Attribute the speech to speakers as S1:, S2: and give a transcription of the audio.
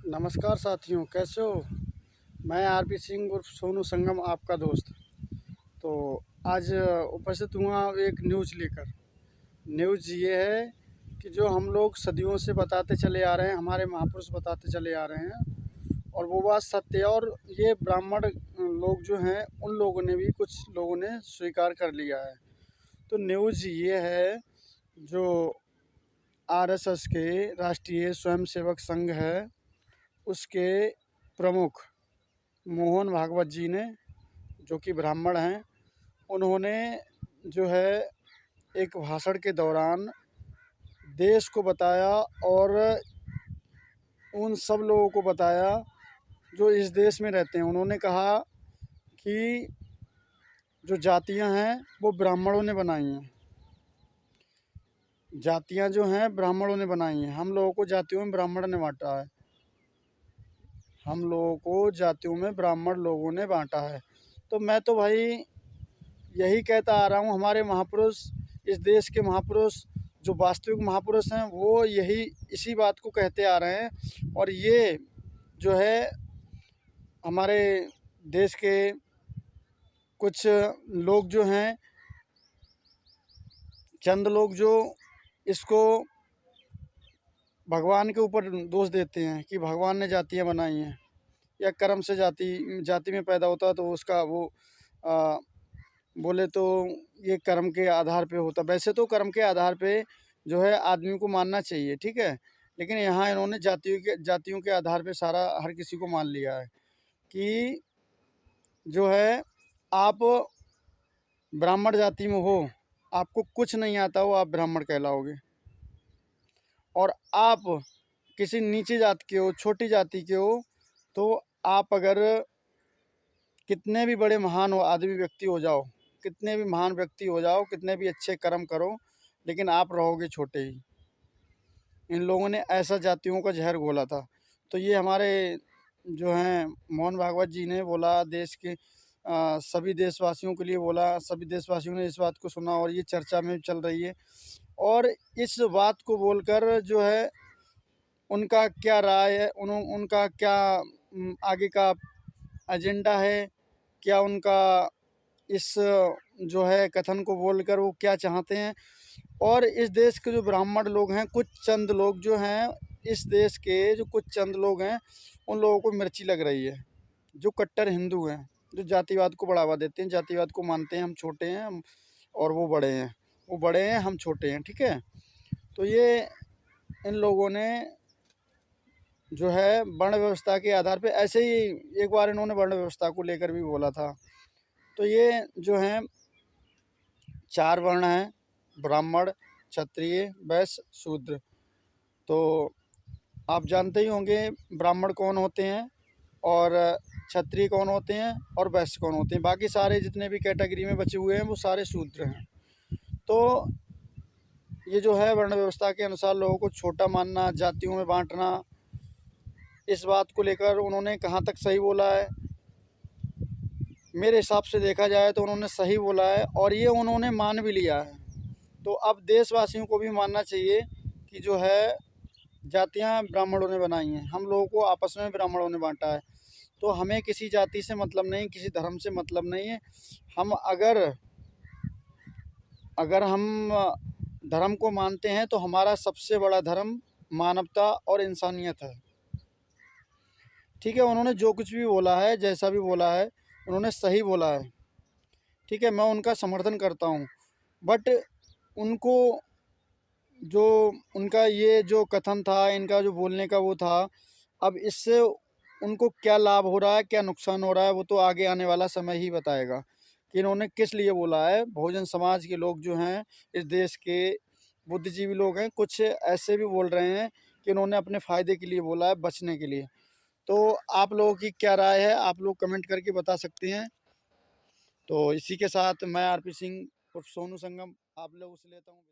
S1: नमस्कार साथियों, कैसे हो। मैं आरपी सिंह उर्फ सोनू संगम, आपका दोस्त। तो आज उपस्थित हुआ एक न्यूज़ लेकर। न्यूज़ ये है कि जो हम लोग सदियों से बताते चले आ रहे हैं, हमारे महापुरुष बताते चले आ रहे हैं, और वो बात सत्य है। और ये ब्राह्मण लोग जो हैं, उन लोगों ने भी, कुछ लोगों ने स्वीकार कर लिया है। तो न्यूज़ ये है, जो आरएसएस के राष्ट्रीय स्वयंसेवक संघ है, उसके प्रमुख मोहन भागवत जी ने, जो कि ब्राह्मण हैं, उन्होंने जो है एक भाषण के दौरान देश को बताया, और उन सब लोगों को बताया जो इस देश में रहते हैं। उन्होंने कहा कि जो जातियां हैं वो ब्राह्मणों ने बनाई हैं। जातियां जो हैं ब्राह्मणों ने बनाई हैं। हम लोगों को जातियों में ब्राह्मण ने बांटा है। हम लोगों को जातियों में ब्राह्मण लोगों ने बांटा है। तो मैं तो भाई यही कहता आ रहा हूँ, हमारे महापुरुष, इस देश के महापुरुष, जो वास्तविक महापुरुष हैं, वो यही इसी बात को कहते आ रहे हैं। और ये जो है हमारे देश के कुछ लोग जो हैं, चंद लोग, जो इसको भगवान के ऊपर दोष देते हैं कि भगवान ने जातियाँ बनाई हैं, या कर्म से जाति में पैदा होता है तो उसका वो बोले तो ये कर्म के आधार पे होता। वैसे तो कर्म के आधार पे जो है आदमी को मानना चाहिए, ठीक है, लेकिन यहाँ इन्होंने जातियों के आधार पे सारा हर किसी को मान लिया है कि जो है आप ब्राह्मण जाति में हो, आपको कुछ नहीं आता हो, आप ब्राह्मण कहलाओगे। और आप किसी नीची जाति के हो, छोटी जाति के हो, तो आप अगर कितने भी बड़े महान हो आदमी व्यक्ति हो जाओ, कितने भी महान व्यक्ति हो जाओ, कितने भी अच्छे कर्म करो, लेकिन आप रहोगे छोटे ही। इन लोगों ने ऐसा जातियों का जहर घोला था। तो ये हमारे जो हैं मोहन भागवत जी ने बोला, देश के सभी देशवासियों के लिए बोला। सभी देशवासियों ने इस बात को सुना और ये चर्चा में चल रही है। और इस बात को बोलकर जो है उनका क्या राय है, उनका क्या आगे का एजेंडा है, क्या उनका इस जो है कथन को बोलकर वो क्या चाहते हैं। और इस देश के जो ब्राह्मण लोग हैं, कुछ चंद लोग जो हैं, इस देश के जो कुछ चंद लोग हैं, उन लोगों को मिर्ची लग रही है, जो कट्टर हिंदू हैं, जो जातिवाद को बढ़ावा देते हैं, जातिवाद को मानते हैं हम छोटे हैं और वो बड़े हैं, वो बड़े हैं हम छोटे हैं, ठीक है। तो ये इन लोगों ने जो है वर्ण व्यवस्था के आधार पे, ऐसे ही एक बार इन्होंने वर्ण व्यवस्था को लेकर भी बोला था। तो ये जो हैं 4 वर्ण हैं, ब्राह्मण, क्षत्रिय, वैश्य, शूद्र। तो आप जानते ही होंगे ब्राह्मण कौन होते हैं, और क्षत्रिय कौन होते हैं, और वैश्य कौन होते हैं। बाकी सारे जितने भी कैटेगरी में बचे हुए हैं वो सारे शूद्र हैं। तो ये जो है वर्ण व्यवस्था के अनुसार लोगों को छोटा मानना, जातियों में बांटना, इस बात को लेकर उन्होंने कहाँ तक सही बोला है, मेरे हिसाब से देखा जाए तो उन्होंने सही बोला है, और ये उन्होंने मान भी लिया है। तो अब देशवासियों को भी मानना चाहिए कि जो है जातियां ब्राह्मणों ने बनाई हैं, हम लोगों को आपस में ब्राह्मणों ने बांटा है। तो हमें किसी जाति से मतलब नहीं, किसी धर्म से मतलब नहीं है। हम अगर हम धर्म को मानते हैं तो हमारा सबसे बड़ा धर्म मानवता और इंसानियत है, ठीक है। उन्होंने जो कुछ भी बोला है, जैसा भी बोला है, उन्होंने सही बोला है, ठीक है, मैं उनका समर्थन करता हूँ। बट उनको जो उनका ये जो कथन था, इनका जो बोलने का वो था, अब इससे उनको क्या लाभ हो रहा है, क्या नुकसान हो रहा है, वो तो आगे आने वाला समय ही बताएगा कि इन्होंने किस लिए बोला है। बहुजन समाज के लोग जो हैं, इस देश के बुद्धिजीवी लोग हैं, कुछ ऐसे भी बोल रहे हैं कि इन्होंने अपने फ़ायदे के लिए बोला है, बचने के लिए। तो आप लोगों की क्या राय है, आप लोग कमेंट करके बता सकते हैं। तो इसी के साथ मैं आरपी सिंह उर्फ सोनू संगम आप लोगों से लेता हूँ।